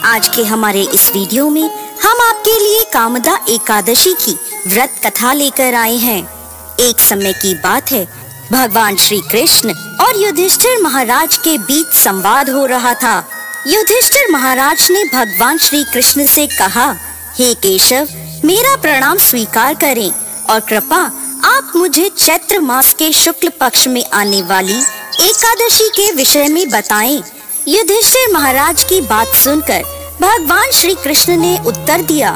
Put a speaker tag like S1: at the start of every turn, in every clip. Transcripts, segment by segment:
S1: आज के हमारे इस वीडियो में हम आपके लिए कामदा एकादशी की व्रत कथा लेकर आए हैं। एक समय की बात है, भगवान श्री कृष्ण और युधिष्ठिर महाराज के बीच संवाद हो रहा था। युधिष्ठिर महाराज ने भगवान श्री कृष्ण से कहा, हे केशव, मेरा प्रणाम स्वीकार करें और कृपा आप मुझे चैत्र मास के शुक्ल पक्ष में आने वाली एकादशी के विषय में बताएं। युधिष्ठिर महाराज की बात सुनकर भगवान श्री कृष्ण ने उत्तर दिया,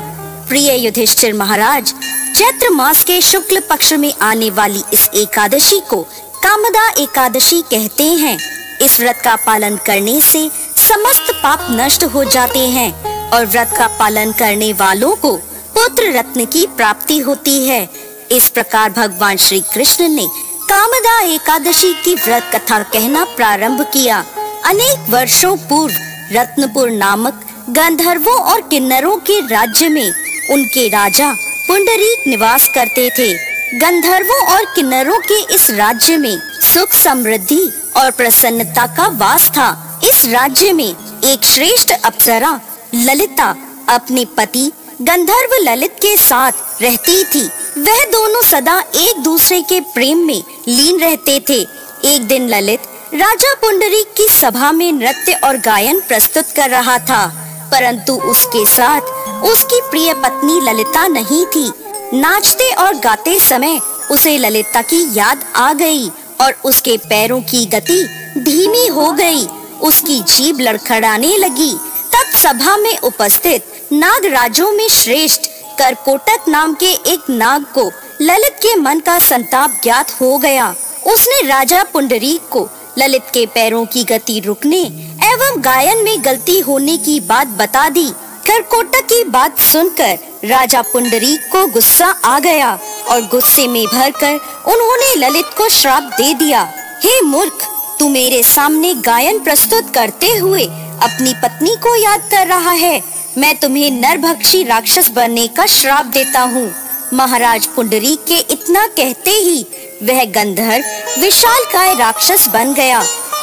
S1: प्रिय युधिष्ठिर महाराज, चैत्र मास के शुक्ल पक्ष में आने वाली इस एकादशी को कामदा एकादशी कहते हैं। इस व्रत का पालन करने से समस्त पाप नष्ट हो जाते हैं और व्रत का पालन करने वालों को पुत्र रत्न की प्राप्ति होती है। इस प्रकार भगवान श्री कृष्ण ने कामदा एकादशी की व्रत कथा कहना प्रारंभ किया। अनेक वर्षों पूर्व रत्नपुर नामक गंधर्वों और किन्नरों के राज्य में उनके राजा पुंडरीक निवास करते थे। गंधर्वों और किन्नरों के इस राज्य में सुख समृद्धि और प्रसन्नता का वास था। इस राज्य में एक श्रेष्ठ अप्सरा ललिता अपने पति गंधर्व ललित के साथ रहती थी। वह दोनों सदा एक दूसरे के प्रेम में लीन रहते थे। एक दिन ललित राजा पुंडरीक की सभा में नृत्य और गायन प्रस्तुत कर रहा था, परंतु उसके साथ उसकी प्रिय पत्नी ललिता नहीं थी। नाचते और गाते समय उसे ललिता की याद आ गई और उसके पैरों की गति धीमी हो गई। उसकी जीभ लड़खड़ाने लगी। तब सभा में उपस्थित नागराजों में श्रेष्ठ करकोटक नाम के एक नाग को ललित के मन का संताप ज्ञात हो गया। उसने राजा पुंडरीक को ललित के पैरों की गति रुकने एवं गायन में गलती होने की बात बता दी। करकोटक की बात सुनकर राजा पुंडरीक को गुस्सा आ गया और गुस्से में भरकर उन्होंने ललित को श्राप दे दिया, हे मूर्ख, तू मेरे सामने गायन प्रस्तुत करते हुए अपनी पत्नी को याद कर रहा है। मैं तुम्हें नरभक्षी राक्षस बनने का श्राप देता हूँ। महाराज पुंडरीक के इतना कहते ही वह गंधर्व विशालकाय राक्षस बन गया।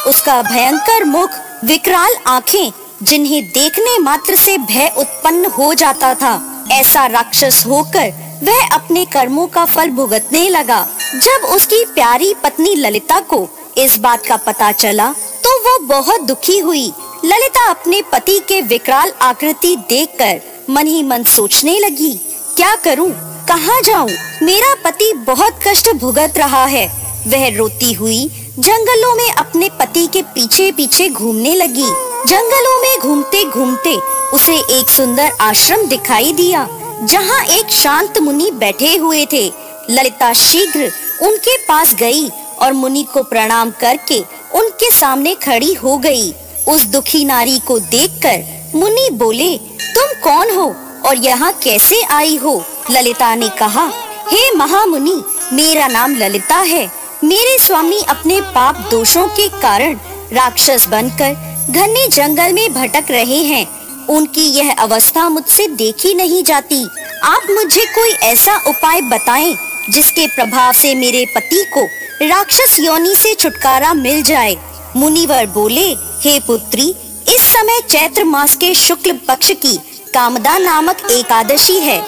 S1: उसका भयंकर मुख, विकराल आँखें, जिन्हें देखने मात्र से भय उत्पन्न हो जाता था, ऐसा राक्षस होकर वह अपने कर्मों का फल भुगतने लगा। जब उसकी प्यारी पत्नी ललिता को इस बात का पता चला तो वो बहुत दुखी हुई। ललिता अपने पति के विकराल आकृति देखकर मन ही मन सोचने लगी, क्या करूं, कहाँ जाऊं? मेरा पति बहुत कष्ट भुगत रहा है। वह रोती हुई जंगलों में अपने पति के पीछे पीछे घूमने लगी। जंगलों में घूमते घूमते उसे एक सुंदर आश्रम दिखाई दिया, जहाँ एक शांत मुनि बैठे हुए थे। ललिता शीघ्र उनके पास गई और मुनि को प्रणाम करके उनके सामने खड़ी हो गई। उस दुखी नारी को देखकर मुनि बोले, तुम कौन हो और यहाँ कैसे आई हो? ललिता ने कहा, हे महामुनि, मेरा नाम ललिता है। मेरे स्वामी अपने पाप दोषों के कारण राक्षस बनकर घने जंगल में भटक रहे हैं। उनकी यह अवस्था मुझसे देखी नहीं जाती। आप मुझे कोई ऐसा उपाय बताएं जिसके प्रभाव से मेरे पति को राक्षस योनि से छुटकारा मिल जाए। मुनिवर बोले, हे पुत्री, इस समय चैत्र मास के शुक्ल पक्ष की कामदा नामक एकादशी है,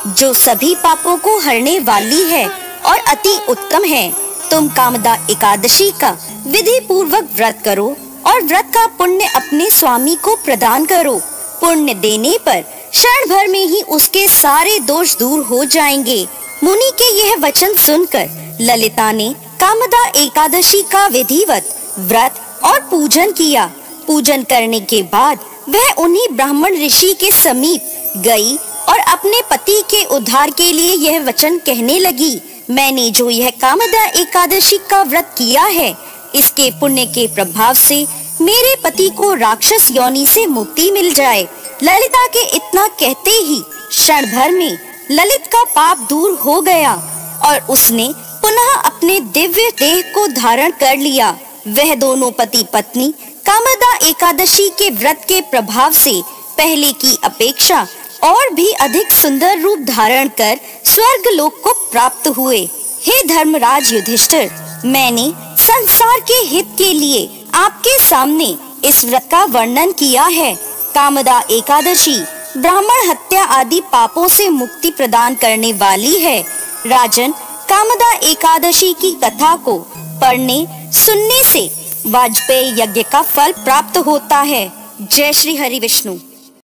S1: जो सभी पापों को हरने वाली है और अति उत्तम है। तुम कामदा एकादशी का विधि पूर्वक व्रत करो और व्रत का पुण्य अपने स्वामी को प्रदान करो। पुण्य देने पर क्षण भर में ही उसके सारे दोष दूर हो जाएंगे। मुनि के यह वचन सुनकर ललिता ने कामदा एकादशी का विधिवत व्रत और पूजन किया। पूजन करने के बाद वह उन्हीं ब्राह्मण ऋषि के समीप गई और अपने पति के उद्धार के लिए यह वचन कहने लगी, मैंने जो यह कामदा एकादशी का व्रत किया है, इसके पुण्य के प्रभाव से मेरे पति को राक्षस योनि से मुक्ति मिल जाए। ललिता के इतना कहते ही क्षण भर में ललित का पाप दूर हो गया और उसने पुनः अपने दिव्य देह को धारण कर लिया। वह दोनों पति पत्नी कामदा एकादशी के व्रत के प्रभाव से पहले की अपेक्षा और भी अधिक सुंदर रूप धारण कर स्वर्ग लोक को प्राप्त हुए। हे धर्मराज युधिष्ठिर, मैंने संसार के हित के लिए आपके सामने इस व्रत का वर्णन किया है। कामदा एकादशी ब्राह्मण हत्या आदि पापों से मुक्ति प्रदान करने वाली है। राजन, कामदा एकादशी की कथा को पढ़ने सुनने से वाजपेयी यज्ञ का फल प्राप्त होता है। जय श्री हरि विष्णु।